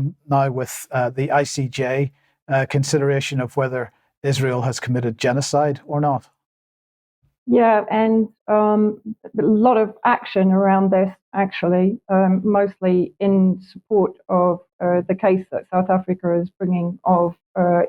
on now with the ICJ consideration of whether Israel has committed genocide or not. Yeah, and a lot of action around this, actually, mostly in support of the case that South Africa is bringing of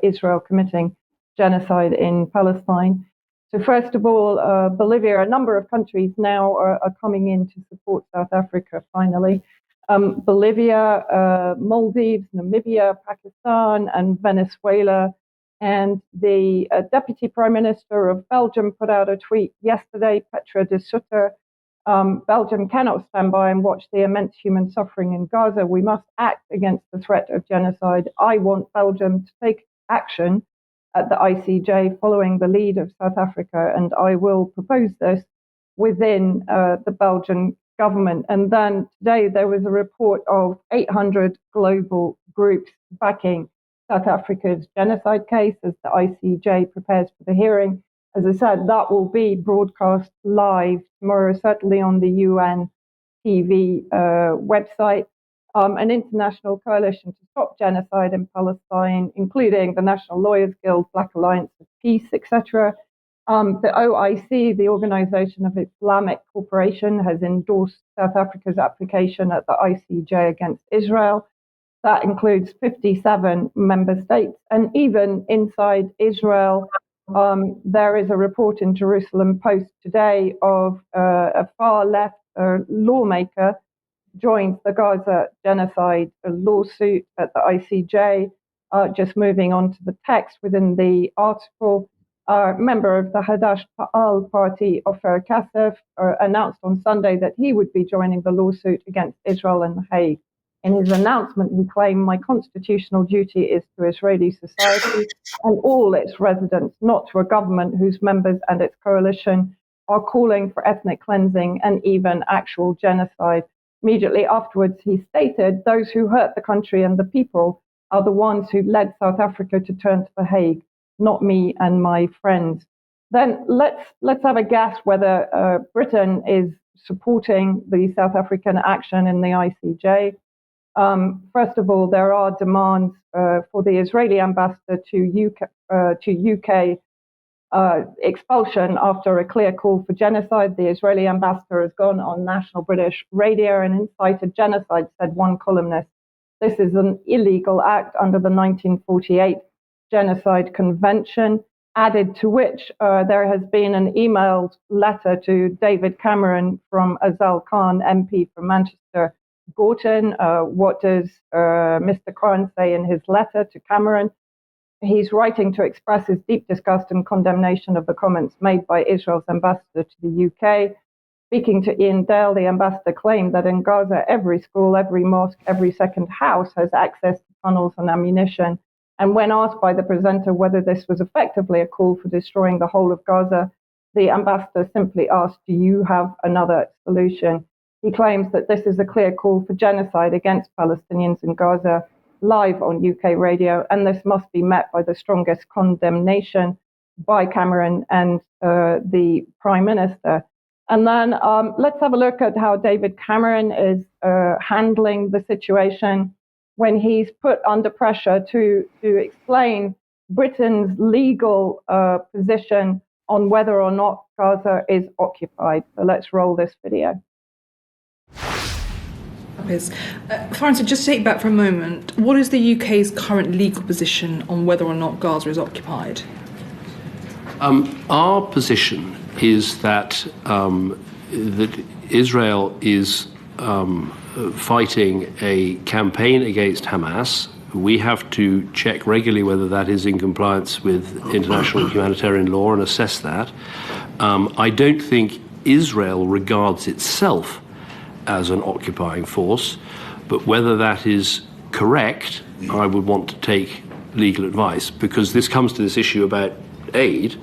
Israel committing genocide in Palestine. So first of all, Bolivia, a number of countries now are coming in to support South Africa, finally. Bolivia, Maldives, Namibia, Pakistan, and Venezuela. And the Deputy Prime Minister of Belgium put out a tweet yesterday, Petra de Sutter. Belgium cannot stand by and watch the immense human suffering in Gaza. We must act against the threat of genocide. I want Belgium to take action at the ICJ following the lead of South Africa, and I will propose this within the Belgian government. And then today there was a report of 800 global groups backing South Africa's genocide case as the ICJ prepares for the hearing. As I said, that will be broadcast live tomorrow, certainly on the UN TV website. An international coalition to stop genocide in Palestine, including the National Lawyers Guild, Black Alliance of Peace, etc. The OIC, the Organization of Islamic Cooperation, has endorsed South Africa's application at the ICJ against Israel. That includes 57 member states. And even inside Israel, there is a report in Jerusalem Post today of a far left lawmaker joined the Gaza genocide lawsuit at the ICJ. Just moving on to the text within the article, member of the Hadash Ta'al party, Ofer Kasef, announced on Sunday that he would be joining the lawsuit against Israel in The Hague. In his announcement, he claimed, "My constitutional duty is to Israeli society and all its residents, not to a government whose members and its coalition are calling for ethnic cleansing and even actual genocide." Immediately afterwards, he stated, "Those who hurt the country and the people are the ones who led South Africa to turn to The Hague, not me and my friends." Then let's have a guess whether Britain is supporting the South African action in the ICJ. First of all, there are demands for the Israeli ambassador to UK expulsion after a clear call for genocide. The Israeli ambassador has gone on national British radio and incited genocide, said one columnist. This is an illegal act under the 1948 Genocide Convention, added to which there has been an emailed letter to David Cameron from Azal Khan, MP for Manchester Gorton. What does Mr. Khan say in his letter to Cameron? He's writing to express his deep disgust and condemnation of the comments made by Israel's ambassador to the UK. Speaking to Ian Dale, the ambassador claimed that in Gaza, every school, every mosque, every second house has access to tunnels and ammunition. And when asked by the presenter whether this was effectively a call for destroying the whole of Gaza, the ambassador simply asked, "Do you have another solution?" He claims that this is a clear call for genocide against Palestinians in Gaza, live on UK radio, and this must be met by the strongest condemnation by Cameron and the Prime Minister. And then let's have a look at how David Cameron is handling the situation when he's put under pressure to explain Britain's legal position on whether or not Gaza is occupied. So let's roll this video. Florence, just to take back for a moment, what is the UK's current legal position on whether or not Gaza is occupied? Our position is that Israel is fighting a campaign against Hamas. We have to check regularly whether that is in compliance with international humanitarian law and assess that. I don't think Israel regards itself as an occupying force, but whether that is correct, I would want to take legal advice, because this comes to this issue about aid,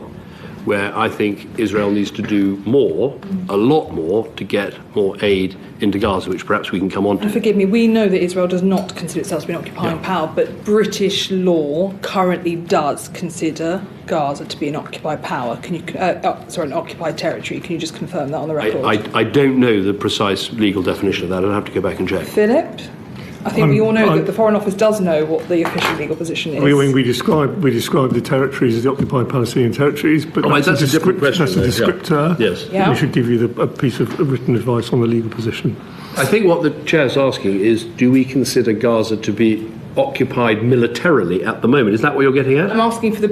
where I think Israel needs to do more, a lot more, to get more aid into Gaza, which perhaps we can come on to. And forgive me, we know that Israel does not consider itself to be an occupying power, but British law currently does consider Gaza to be an occupied power. Can you, an occupied territory? Can you just confirm that on the record? I don't know the precise legal definition of that. I'll have to go back and check. Philip? I think we all know that the Foreign Office does know what the official legal position is. We describe the territories as the occupied Palestinian territories, but that's a different question. That's a descriptor. Yeah. Yes. Yeah. We should give you a piece of written advice on the legal position. I think what the chair's asking is, do we consider Gaza to be occupied militarily at the moment? Is that what you're getting at? I'm asking for the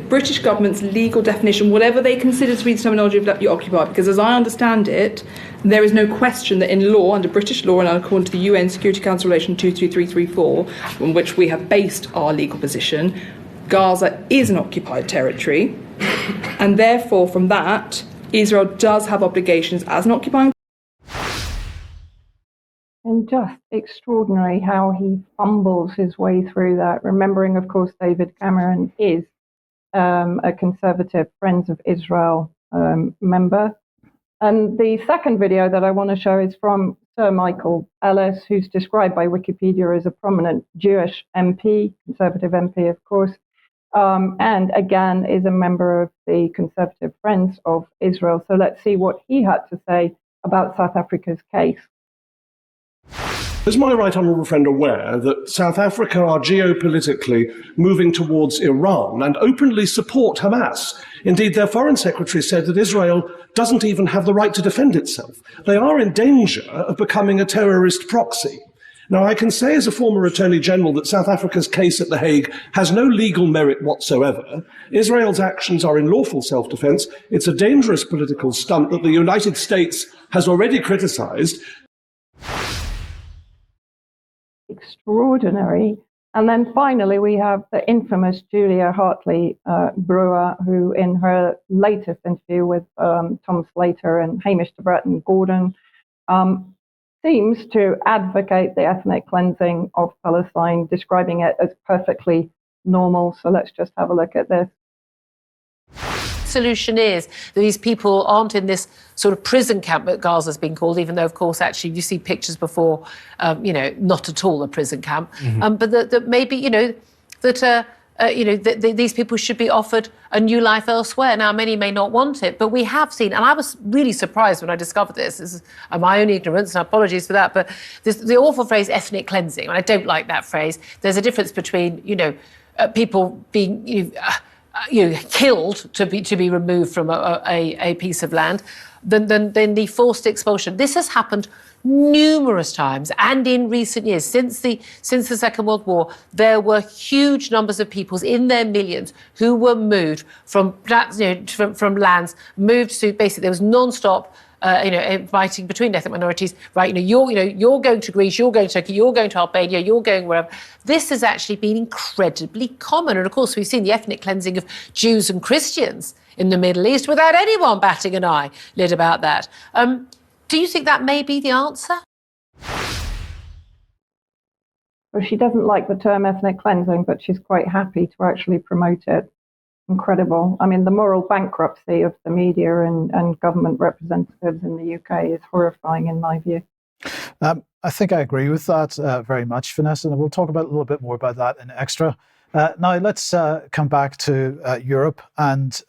British government's legal definition, whatever they consider to be the terminology of the occupied, because as I understand it, there is no question that in law, under British law and according to the UN Security Council Relation 22334, on which we have based our legal position, Gaza is an occupied territory, and therefore from that, Israel does have obligations as an occupying. And just extraordinary how he fumbles his way through that, remembering, of course, David Cameron is a conservative Friends of Israel member. And the second video that I want to show is from Sir Michael Ellis, who's described by Wikipedia as a prominent Jewish MP, conservative MP, of course, and again is a member of the Conservative Friends of Israel. So let's see what he had to say about South Africa's case. Is my right honourable friend aware that South Africa are geopolitically moving towards Iran and openly support Hamas? Indeed, their foreign secretary said that Israel doesn't even have the right to defend itself. They are in danger of becoming a terrorist proxy. Now, I can say as a former Attorney General that South Africa's case at The Hague has no legal merit whatsoever. Israel's actions are in lawful self-defense. It's a dangerous political stunt that the United States has already criticised. Extraordinary. And then finally, we have the infamous Julia Hartley Brewer, who in her latest interview with Tom Slater and Hamish de Bretton Gordon seems to advocate the ethnic cleansing of Palestine, describing it as perfectly normal. So let's just have a look at this. Solution is that these people aren't in this sort of prison camp that Gaza's been called, even though, of course, actually you see pictures before, not at all a prison camp, but that maybe, these people should be offered a new life elsewhere. Now, many may not want it, but we have seen, and I was really surprised when I discovered this is my own ignorance, and apologies for that, but the awful phrase ethnic cleansing, and I don't like that phrase. There's a difference between, people being, killed to be removed from a piece of land, than the forced expulsion. This has happened numerous times, and in recent years, since the Second World War, there were huge numbers of peoples in their millions who were moved from lands, moved to basically there was non-stop. Fighting between ethnic minorities, right? You're going to Greece, you're going to Turkey, you're going to Albania, you're going wherever. This has actually been incredibly common. And of course, we've seen the ethnic cleansing of Jews and Christians in the Middle East without anyone batting an eyelid about that. Do you think that may be the answer? Well, she doesn't like the term ethnic cleansing, but she's quite happy to actually promote it. Incredible. I mean, the moral bankruptcy of the media and government representatives in the UK is horrifying in my view. I think I agree with that very much, Vanessa, and we'll talk about a little bit more about that in extra. Now, let's come back to Europe and